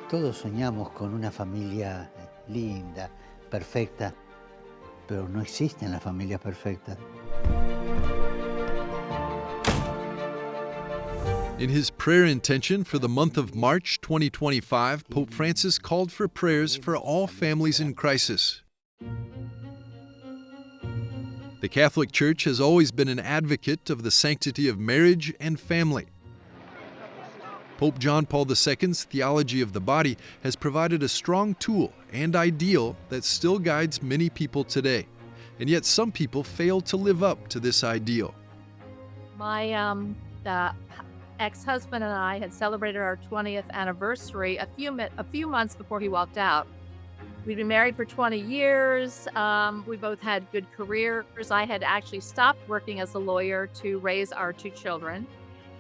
Todos soñamos con una familia linda, perfecta, pero no existen las familias perfectas. In his prayer intention for the month of March 2025, Pope Francis called for prayers for all families in crisis. The Catholic Church has always been an advocate of the sanctity of marriage and family. Pope John Paul II's theology of the body has provided a strong tool and ideal that still guides many people today. And yet some people fail to live up to this ideal. My ex-husband and I had celebrated our 20th anniversary a few months before he walked out. We'd been married for 20 years. We both had good careers. I had actually stopped working as a lawyer to raise our two children.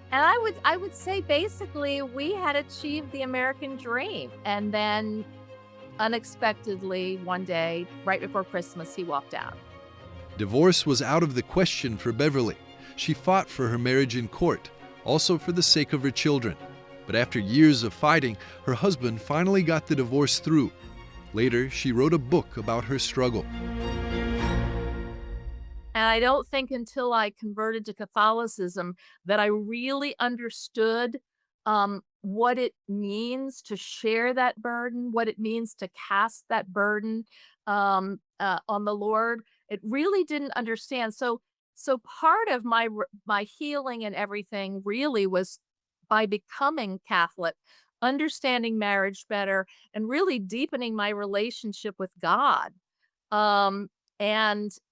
And I would say basically we had achieved the American dream. And then unexpectedly one day, right before Christmas, he walked out. Divorce was out of the question for Beverly. She fought for her marriage in court, also for the sake of her children. But after years of fighting, her husband finally got the divorce through. Later, she wrote a book about her struggle. And I don't think until I converted to Catholicism that I really understood what it means to share that burden, what it means to cast that burden on the Lord. It really didn't understand. So part of my healing and everything really was by becoming Catholic, understanding marriage better, and really deepening my relationship with God,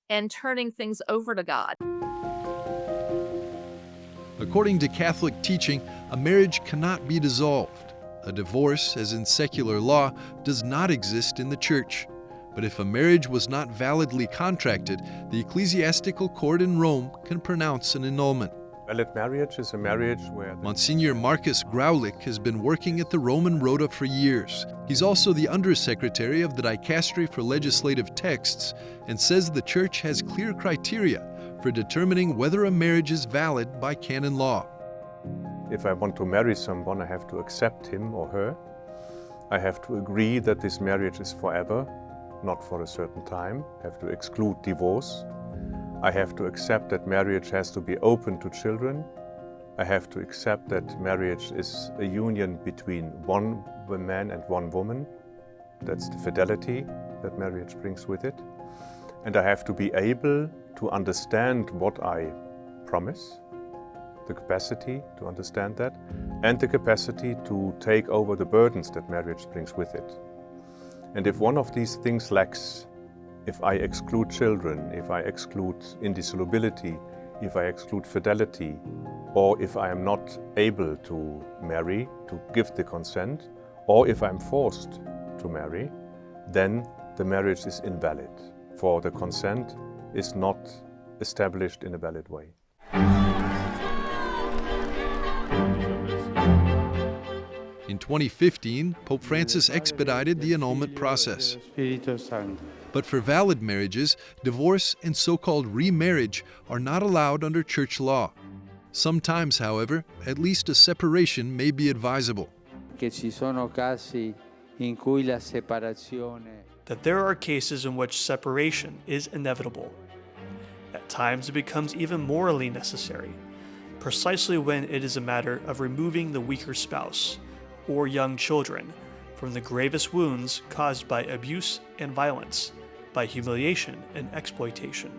and turning things over to God. According to Catholic teaching, a marriage cannot be dissolved. A divorce, as in secular law, does not exist in the Church. But if a marriage was not validly contracted, the ecclesiastical court in Rome can pronounce an annulment. Valid marriage is a marriage where Monsignor Marcus Graulich has been working at the Roman Rota for years. He's also the Undersecretary of the Dicastery for Legislative Texts and says the Church has clear criteria for determining whether a marriage is valid by canon law. if I want to marry someone, I have to accept him or her. I have to agree that this marriage is forever, not for a certain time. I have to exclude divorce. I have to accept that marriage has to be open to children. I have to accept that marriage is a union between one man and one woman. That's the fidelity that marriage brings with it. And I have to be able to understand what I promise, the capacity to understand that, and the capacity to take over the burdens that marriage brings with it. And if one of these things lacks, if I exclude children, if I exclude indissolubility, if I exclude fidelity, or if I am not able to marry, to give the consent, or if I'm forced to marry, then the marriage is invalid, for the consent is not established in a valid way. In 2015, Pope Francis expedited the annulment process. But for valid marriages, divorce and so-called remarriage are not allowed under church law. Sometimes, however, at least a separation may be advisable. That there are cases in which separation is inevitable. At times it becomes even morally necessary, precisely when it is a matter of removing the weaker spouse or young children from the gravest wounds caused by abuse and violence, by humiliation and exploitation,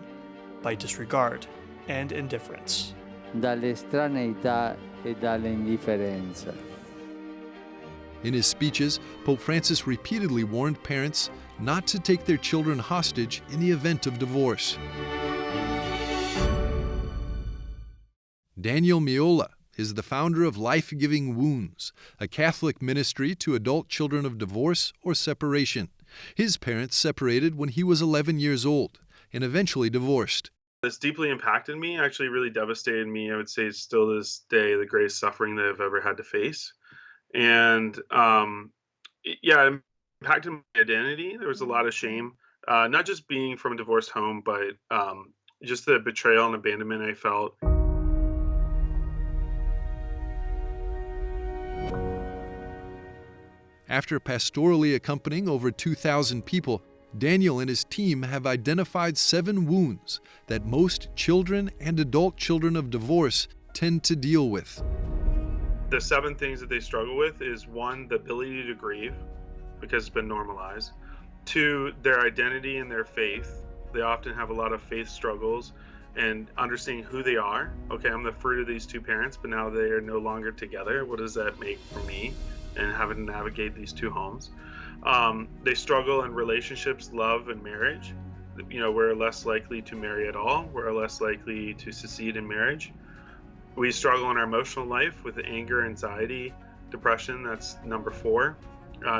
by disregard and indifference. dall'estraneità e dall'indifferenza. In his speeches, Pope Francis repeatedly warned parents not to take their children hostage in the event of divorce. Daniel Miola is the founder of Life-Giving Wounds, a Catholic ministry to adult children of divorce or separation. His parents separated when he was 11 years old and eventually divorced. This deeply impacted me, actually really devastated me. I would say it's still to this day the greatest suffering that I've ever had to face. And it impacted my identity. There was a lot of shame, not just being from a divorced home, but just the betrayal and abandonment I felt. After pastorally accompanying over 2,000 people, Daniel and his team have identified 7 wounds that most children and adult children of divorce tend to deal with. The 7 things that they struggle with is 1, the ability to grieve, because it's been normalized. 2, their identity and their faith. They often have a lot of faith struggles and understanding who they are. Okay, I'm the fruit of these 2 parents, but now they are no longer together. What does that make for me? And having to navigate these 2 homes. They struggle in relationships, love, and marriage. You know, we're less likely to marry at all. We're less likely to succeed in marriage. We struggle in our emotional life with anger, anxiety, depression. That's number 4.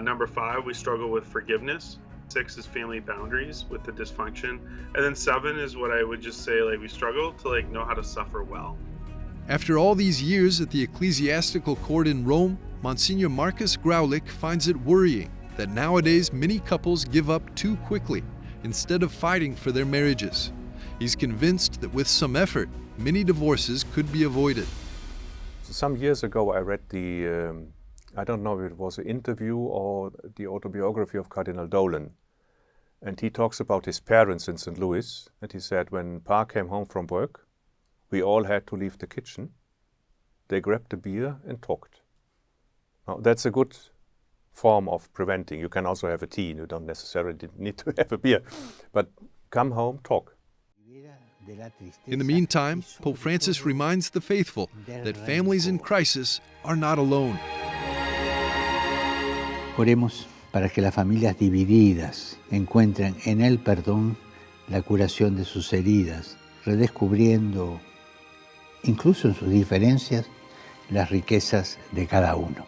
Number 5, we struggle with forgiveness. 6 is family boundaries with the dysfunction. And then 7 is what I would just say, like, we struggle to like know how to suffer well. After all these years at the ecclesiastical court in Rome, Monsignor Marcus Graulich finds it worrying that nowadays many couples give up too quickly instead of fighting for their marriages. He's convinced that with some effort, many divorces could be avoided. Some years ago I read I don't know if it was an interview or the autobiography of Cardinal Dolan. And he talks about his parents in St. Louis. And he said when Pa came home from work, we all had to leave the kitchen. They grabbed a beer and talked. Now, that's a good form of preventing. You can also have a tea. You don't necessarily need to have a beer. But come home, talk. In the meantime, Pope Francis reminds the faithful that families in crisis are not alone. Oremos para que las familias divididas encuentren en el perdón la curación de sus heridas, redescubriendo, incluso en sus diferencias, las riquezas de cada uno.